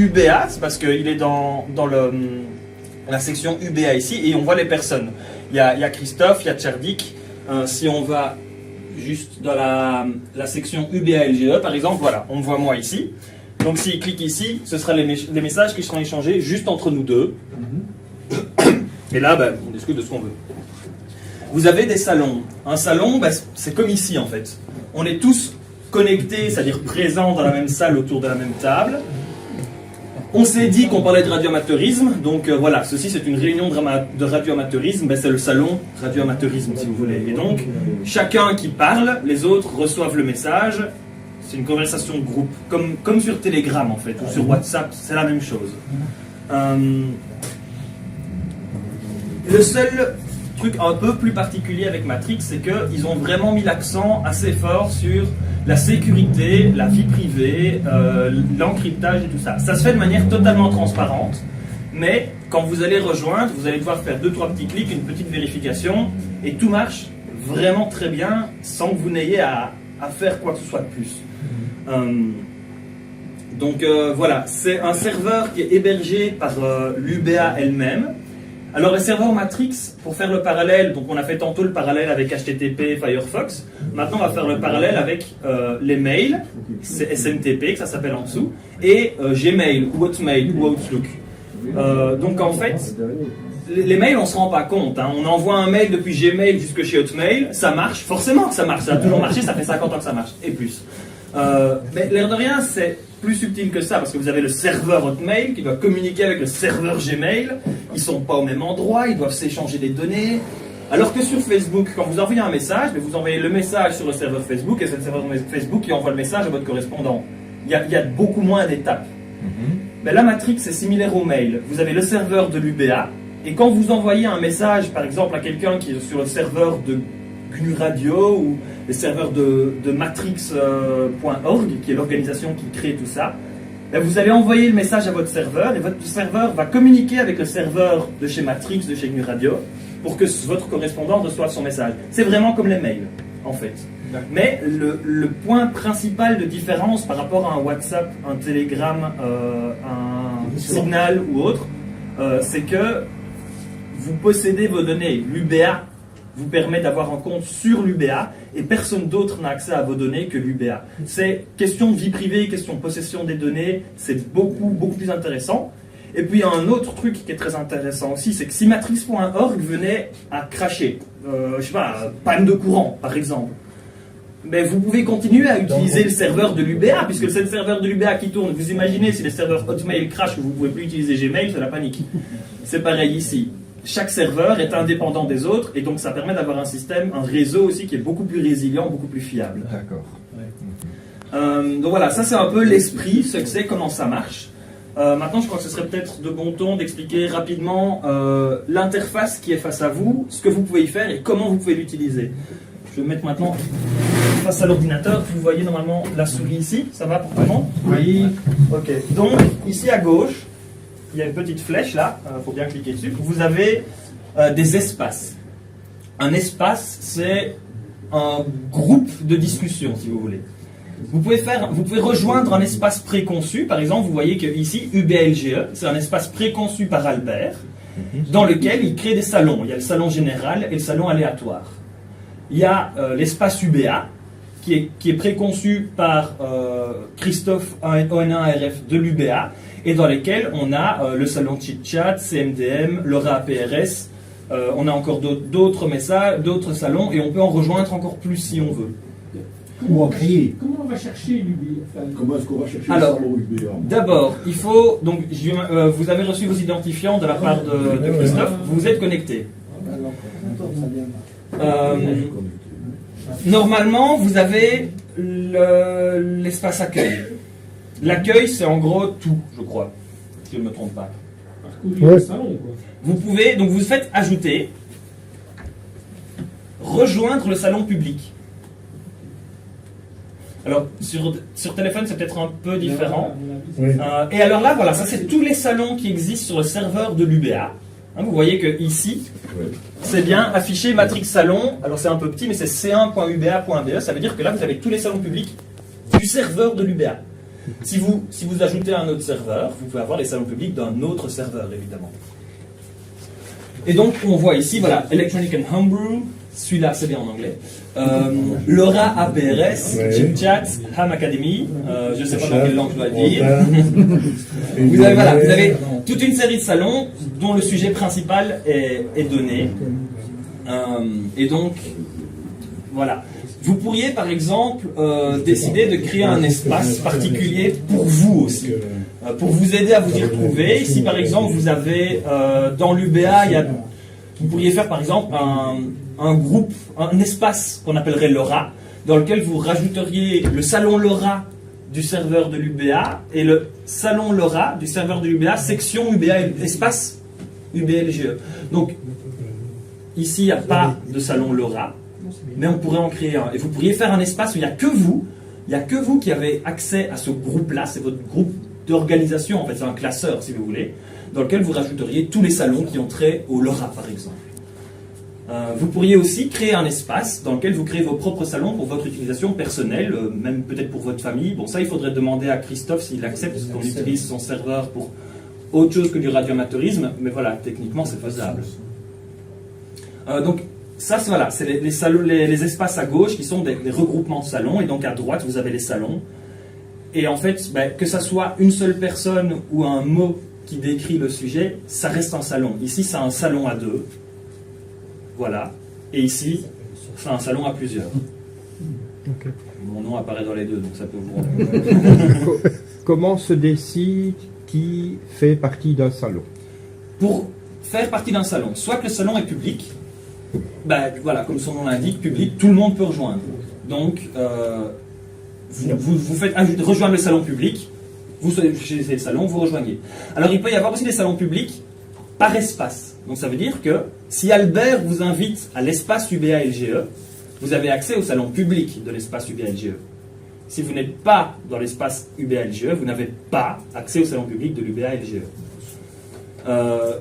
UBA, c'est parce qu'il est dans la section UBA ici, et on voit les personnes. Il y a Christophe, il y a Tcherdik. Si on va juste dans la section UBA LGE, par exemple, voilà, on me voit moi ici. Donc s'il clique ici, ce sera les messages qui seront échangés juste entre nous deux. Et là, on discute de ce qu'on veut. Vous avez des salons. Un salon, c'est comme ici en fait. On est tous connectés, c'est-à-dire présents dans la même salle autour de la même table. On s'est dit qu'on parlait de radioamateurisme, donc voilà, ceci c'est une réunion de radioamateurisme, c'est le salon radioamateurisme si vous voulez. Et donc, chacun qui parle, les autres reçoivent le message, c'est une conversation de groupe, comme sur Telegram en fait, ou sur WhatsApp, c'est la même chose. Le seul truc un peu plus particulier avec Matrix, c'est qu'ils ont vraiment mis l'accent assez fort sur la sécurité, la vie privée, l'encryptage et tout ça. Ça se fait de manière totalement transparente, mais quand vous allez rejoindre, vous allez devoir faire 2-3 petits clics, une petite vérification, et tout marche vraiment très bien sans que vous n'ayez à faire quoi que ce soit de plus. Donc voilà, c'est un serveur qui est hébergé par l'UBA elle-même. Alors les serveurs Matrix, pour faire le parallèle, donc on a fait tantôt le parallèle avec HTTP, Firefox, maintenant on va faire le parallèle avec les mails, c'est SMTP que ça s'appelle en dessous, et Gmail ou Hotmail ou Outlook. Donc en fait, les mails on ne se rend pas compte, hein. On envoie un mail depuis Gmail jusque chez Hotmail, ça marche, forcément que ça marche, ça a toujours marché, ça fait 50 ans que ça marche, et plus. Mais l'air de rien, c'est plus subtil que ça, parce que vous avez le serveur Hotmail qui doit communiquer avec le serveur Gmail, ils ne sont pas au même endroit, ils doivent s'échanger des données, alors que sur Facebook, quand vous envoyez un message, vous envoyez le message sur le serveur Facebook, et c'est le serveur Facebook qui envoie le message à votre correspondant. Il y a beaucoup moins d'étapes. Mais la Matrix, c'est similaire au mail. Vous avez le serveur de l'UBA, et quand vous envoyez un message, par exemple, à quelqu'un qui est sur le serveur de GNU Radio ou les serveurs de matrix.org, qui est l'organisation qui crée tout ça, vous allez envoyer le message à votre serveur et votre serveur va communiquer avec le serveur de chez Matrix, de chez GNU Radio, pour que votre correspondant reçoive son message. C'est vraiment comme les mails, en fait. Mais le point principal de différence par rapport à un WhatsApp, un Telegram, un Signal ou autre, c'est que vous possédez vos données. L'UBA vous permet d'avoir un compte sur l'UBA et personne d'autre n'a accès à vos données que l'UBA. C'est question de vie privée, question de possession des données, c'est beaucoup plus intéressant. Et puis il y a un autre truc qui est très intéressant aussi, c'est que si matrix.org venait à cracher, je sais pas, panne de courant par exemple, mais vous pouvez continuer à utiliser le serveur de l'UBA, puisque c'est le serveur de l'UBA qui tourne. Vous imaginez si les serveurs Hotmail crashent, que vous ne pouvez plus utiliser Gmail, c'est la panique. C'est pareil ici. Chaque serveur est indépendant des autres, et donc ça permet d'avoir un système, un réseau aussi qui est beaucoup plus résilient, beaucoup plus fiable. D'accord. Donc voilà, ça c'est un peu l'esprit, ce que c'est, comment ça marche. Maintenant, je crois que ce serait peut-être de bon ton d'expliquer rapidement l'interface qui est face à vous, ce que vous pouvez y faire et comment vous pouvez l'utiliser. Je vais me mettre maintenant face à l'ordinateur. Vous voyez normalement la souris ici, ça va pour tout le monde? Oui. Ok, donc ici à gauche, il y a une petite flèche là, il faut bien cliquer dessus. Vous avez des espaces. Un espace, c'est un groupe de discussion, si vous voulez. Vous pouvez rejoindre un espace préconçu. Par exemple, vous voyez que ici, UBLGE, c'est un espace préconçu par Albert, dans lequel il crée des salons. Il y a le salon général et le salon aléatoire. Il y a l'espace UBA, qui est préconçu par Christophe ON1RF de l'UBA, et dans lesquels on a le salon chit-chat, CMDM, LoRa APRS, on a encore d'autres messages, d'autres salons, et on peut en rejoindre encore plus si on veut. Ou en créer. Comment on va chercher l'UBA? Comment est-ce qu'on va chercher Alors, le salon UBA? d'abord, il faut... Donc, vous avez reçu vos identifiants de la part de Christophe, vous êtes connecté. Normalement, vous avez l'espace accueil. L'accueil, c'est en gros tout, je crois, si je ne me trompe pas. Parcourir le salon, quoi. Vous pouvez, donc vous faites ajouter, rejoindre le salon public. Alors, sur téléphone, c'est peut-être un peu différent. Et alors là, voilà, ça c'est tous les salons qui existent sur le serveur de l'UBA. Hein, vous voyez que ici, c'est bien affiché Matrix Salon. Alors c'est un peu petit, mais c'est c1.uba.be. Ça veut dire que là, vous avez tous les salons publics du serveur de l'UBA. Si vous ajoutez un autre serveur, vous pouvez avoir les salons publics d'un autre serveur, évidemment. Et donc, on voit ici, voilà, Electronic and Homebrew, celui-là, c'est bien en anglais. LoRa APRS, ChipChat, Ham Academy, je ne sais pas dans quelle langue je dois dire. Vous avez toute une série de salons dont le sujet principal est donné. Et donc, voilà. Vous pourriez, par exemple, décider de créer un espace particulier pour vous aussi, pour vous aider à vous y retrouver. Si, par exemple, vous avez, dans l'UBA, vous pourriez faire, par exemple, un groupe, un espace qu'on appellerait LoRa, dans lequel vous rajouteriez le salon LoRa du serveur de l'UBA et le salon LoRa du serveur de l'UBA, section UBA, espace UBLGE. Donc, ici, il n'y a pas de salon LoRa, mais on pourrait en créer un. Et vous pourriez faire un espace où il n'y a que vous qui avez accès à ce groupe-là, c'est votre groupe d'organisation, en fait, c'est un classeur, si vous voulez, dans lequel vous rajouteriez tous les salons qui ont trait au LoRa, par exemple. Vous pourriez aussi créer un espace dans lequel vous créez vos propres salons pour votre utilisation personnelle, même peut-être pour votre famille. Bon, ça, il faudrait demander à Christophe s'il accepte, parce qu'on utilise son serveur pour autre chose que du radioamateurisme, mais voilà, techniquement, c'est faisable. Donc, ça, c'est les espaces à gauche qui sont des regroupements de salons, et donc à droite, vous avez les salons. Et en fait, que ça soit une seule personne ou un mot qui décrit le sujet, ça reste un salon. Ici, c'est un salon à deux. Voilà. Et ici, c'est un salon à plusieurs. Okay. Mon nom apparaît dans les deux, donc ça peut vous rendre. Comment se décide qui fait partie d'un salon? Pour faire partie d'un salon, soit que le salon est public, voilà, comme son nom l'indique, public, tout le monde peut rejoindre. Donc, vous faites rejoindre le salon public, vous choisissez le salon, vous rejoignez. Alors, il peut y avoir aussi des salons publics par espace. Donc ça veut dire que si Albert vous invite à l'espace UBA LGE, vous avez accès au salon public de l'espace UBA LGE. Si vous n'êtes pas dans l'espace UBA LGE, vous n'avez pas accès au salon public de l'UBA LGE.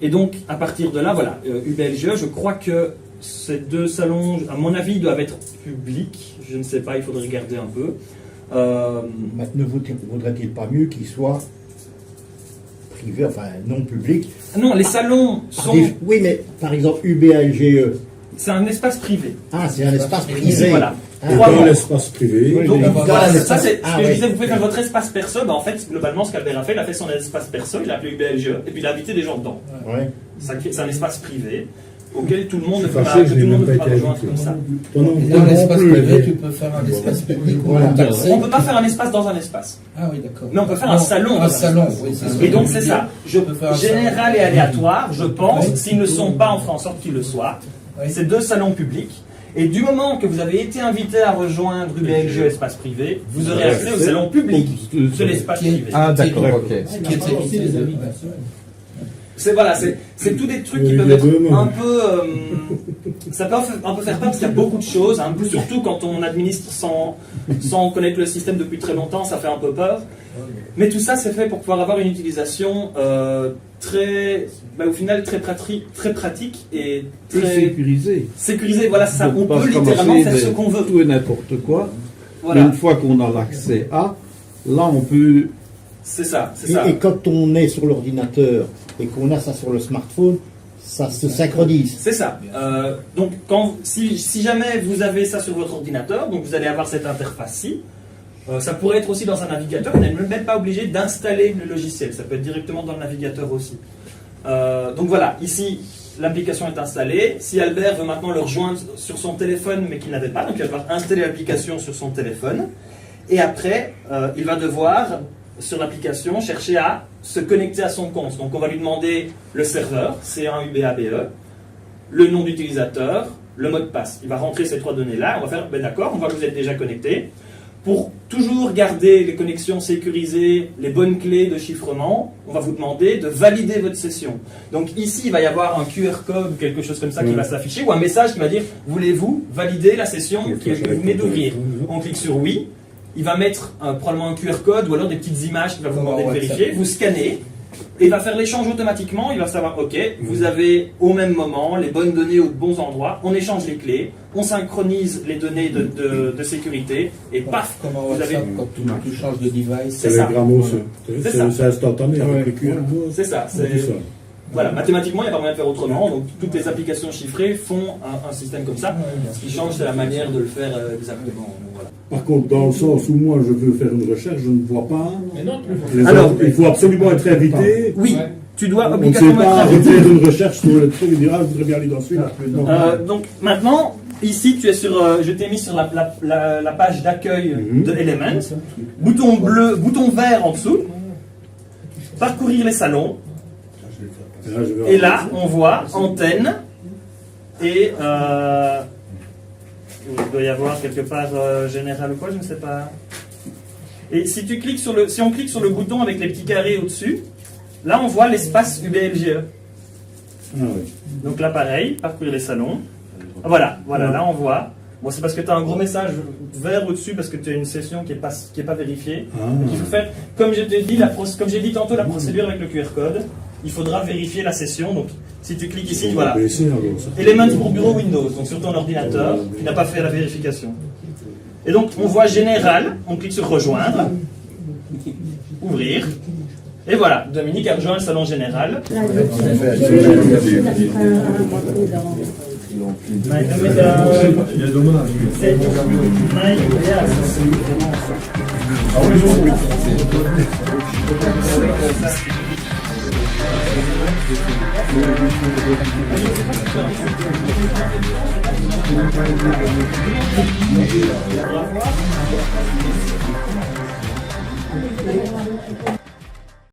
Et donc, à partir de là, voilà, UBA LGE, je crois que ces deux salons, à mon avis, doivent être publics. Je ne sais pas, il faudrait regarder un peu. Ne vaudrait-il pas mieux qu'ils soient privés, enfin non publics? Non, les salons sont... Oui, mais par exemple, UBA-LGE... C'est un espace privé. Ah, c'est un espace privé. Voilà. Dans l'espace privé. Donc, ça, c'est Ah, ce que je ouais. disais, vous pouvez faire votre espace perso. En fait, globalement, ce qu'Albert a fait, il a fait son espace perso, il a appelé UBLGE, et puis il a invité des gens dedans. Ouais. C'est un espace privé auquel tout le monde ne C'est peut fâché, pas, je tout le n'ai monde même ne peut pas pas été rejoindre invité. comme ça. Dans l'espace privé, tu peux faire un espace public. Voilà. On ne peut pas faire un espace dans un espace. Ah oui, d'accord. Mais on peut faire un salon dans Un un salon, espace. oui, c'est ça. Et donc, c'est ça. peut faire un Général salon. et aléatoire, je pense, Oui. s'ils ne sont pas, on fera en sorte qu'ils le soient. Oui. C'est deux salons publics. Et du moment que vous avez été invité à rejoindre UBLGE espace privé, vous aurez accès au salon public de l'espace privé. Ah, d'accord, ok. Qui est évité les amis. C'est tous des trucs qui peuvent être un peu... ça peut un peu faire peur parce qu'il y a beaucoup de choses, hein, surtout quand on administre sans connaître le système depuis très longtemps, ça fait un peu peur. Mais tout ça, c'est fait pour pouvoir avoir une utilisation au final très pratique et très sécurisé. Voilà, ça. Donc, On pas peut littéralement commencer faire ce qu'on veut. Tout et n'importe quoi. Voilà. Mais une fois qu'on a l'accès à, là on peut... C'est ça. Et quand on est sur l'ordinateur et qu'on a ça sur le smartphone, ça se synchronise. C'est ça. Donc, si jamais vous avez ça sur votre ordinateur, donc vous allez avoir cette interface-ci. Ça pourrait être aussi dans un navigateur. Vous n'êtes même pas obligé d'installer le logiciel. Ça peut être directement dans le navigateur aussi. Donc voilà, ici, l'application est installée. Si Albert veut maintenant le rejoindre sur son téléphone, mais qu'il n'avait pas, donc il va devoir installer l'application sur son téléphone. Et après, il va devoir, sur l'application, chercher à se connecter à son compte. Donc on va lui demander le serveur, C1UBABE, le nom d'utilisateur, le mot de passe. Il va rentrer ces trois données-là. On va faire, d'accord, on voit que vous êtes déjà connecté. Pour toujours garder les connexions sécurisées, les bonnes clés de chiffrement, on va vous demander de valider votre session. Donc ici, il va y avoir un QR code ou quelque chose comme ça qui va s'afficher, ou un message qui va dire « Voulez-vous valider la session qui venez d'ouvrir ?» On clique sur « Oui ». Il va mettre probablement un QR code ou alors des petites images qu'il va vous demander de vérifier. Vous scannez et va faire l'échange automatiquement. Il va savoir, ok, vous avez au même moment les bonnes données aux bons endroits, on échange les clés, on synchronise les données de sécurité, et paf, Comme en vous avez... WhatsApp, quand tu changes de device. C'est ça. Telegramos, C'est ça. c'est instantané avec le QR. C'est ça. C'est ça. Voilà, mathématiquement, il n'y a pas moyen de faire autrement. Donc, toutes les applications chiffrées font un système comme ça. Ce qui change, c'est la manière de le faire exactement. Donc, voilà. Par contre, dans le sens où moi je veux faire une recherche, je ne vois pas. Mais non, les Alors, autres. Il faut absolument être invité. Oui, Ouais. tu dois On ne sait obligatoirement pas être invité. faire une recherche sur le truc et dire ah, je voudrais bien aller dans celui-là. Non. Donc maintenant, ici, tu es sur, je t'ai mis sur la page d'accueil de Element. Bouton bleu, bouton vert en dessous. Parcourir les salons. Là, je vais Et là, on voit antenne et il doit y avoir quelque part général ou quoi, je ne sais pas. Et si tu cliques sur si on clique sur le bouton avec les petits carrés au-dessus, là on voit l'espace UBLGE. Ah, oui. Donc là pareil, parcourir les salons. Ah, voilà, là on voit. Bon, c'est parce que tu as un gros message vert au-dessus parce que tu as une session qui est pas vérifiée. Ah. Donc il faut faire, comme j'ai dit tantôt, la procédure avec le QR code. Il faudra vérifier la session. Donc si tu cliques ici, On voilà. va baisser, alors, ça. Element pour bureau Windows, donc sur ton ordinateur, qui n'a pas fait la vérification. Et donc on voit général, on clique sur rejoindre, ouvrir, et voilà, Dominique a rejoint le salon général.